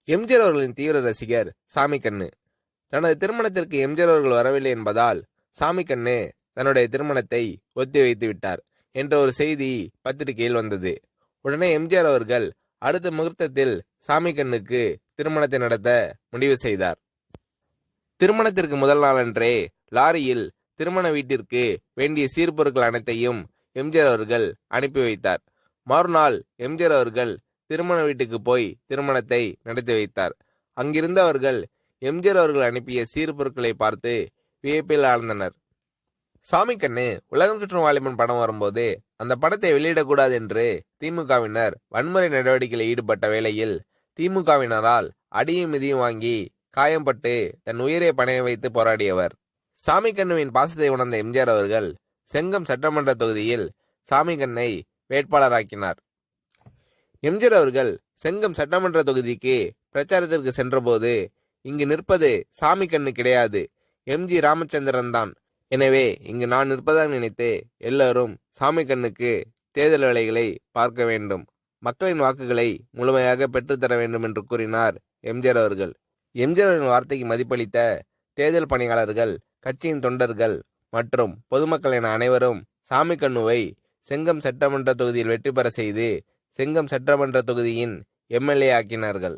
எம்ஜிஆர் அவர்களின் தீவிர ரசிகர் சாமிக்கண்ணு. தனது திருமணத்திற்கு எம்ஜிஆர் அவர்கள் வரவில்லை என்பதால் சாமிக்கண்ணு தன்னுடைய திருமணத்தை ஒத்தி வைத்து விட்டார் என்ற ஒரு செய்தி பத்திரிகையில் வந்தது. உடனே எம்ஜிஆர் அவர்கள் அடுத்த முகூர்த்தத்தில் சாமிக்கண்ணுக்கு திருமணத்தை நடத்த முடிவு செய்தார். திருமணத்திற்கு முதல் நாளன்றே லாரியில் திருமண வீட்டிற்கு வேண்டிய சீர்பொருட்கள் அனைத்தையும் எம்ஜிஆர் அவர்கள் அனுப்பி வைத்தார். மறுநாள் எம்ஜிஆர் அவர்கள் திருமண வீட்டுக்கு போய் திருமணத்தை நடத்தி வைத்தார். அங்கிருந்தவர்கள் எம்ஜிஆர் அவர்கள் அனுப்பிய சீர்பொருட்களை பார்த்து வியப்பில் ஆழ்ந்தனர். சாமிக்கண்ணு உலகம் சுற்றும் வாலிபன் படம் வரும்போது அந்த படத்தை வெளியிடக்கூடாது என்று திமுகவினர் வன்முறை நடவடிக்கையில் ஈடுபட்ட வேளையில் திமுகவினரால் அடியும் மிதியும் வாங்கி காயம்பட்டு தன் உயிரை பணைய வைத்து போராடியவர். சாமிக்கண்ணுவின் பாசத்தை உணர்ந்த எம்ஜிஆர் அவர்கள் செங்கம் சட்டமன்ற தொகுதியில் சாமிக்கண்ணை வேட்பாளராக்கினார். எம்ஜிஆர் அவர்கள் செங்கம் சட்டமன்ற தொகுதிக்கு பிரச்சாரத்திற்கு சென்றபோது, இங்கு நிற்பது சாமிக்கண்ணு கிடையாது, எம்ஜி ராமச்சந்திரன் தான். எனவே இங்கு நான் நிற்பதாக நினைத்து எல்லோரும் சாமிக்கண்ணுக்கு தேர்தல் வேலைகளை பார்க்க வேண்டும், மக்களின் வாக்குகளை முழுமையாக பெற்றுத்தர வேண்டும் என்று கூறினார் எம்ஜிஆர் அவர்கள். எம்ஜிஆர் அவர்களின் வார்த்தைக்கு மதிப்பளித்த தேர்தல் பணியாளர்கள், கட்சியின் தொண்டர்கள் மற்றும் பொதுமக்கள் என அனைவரும் சாமிக்கண்ணுவை செங்கம் சட்டமன்ற தொகுதியில் வெற்றி பெற செய்து செங்கம் சட்டமன்ற தொகுதியின் எம்எல்ஏ ஆக்கினார்கள்.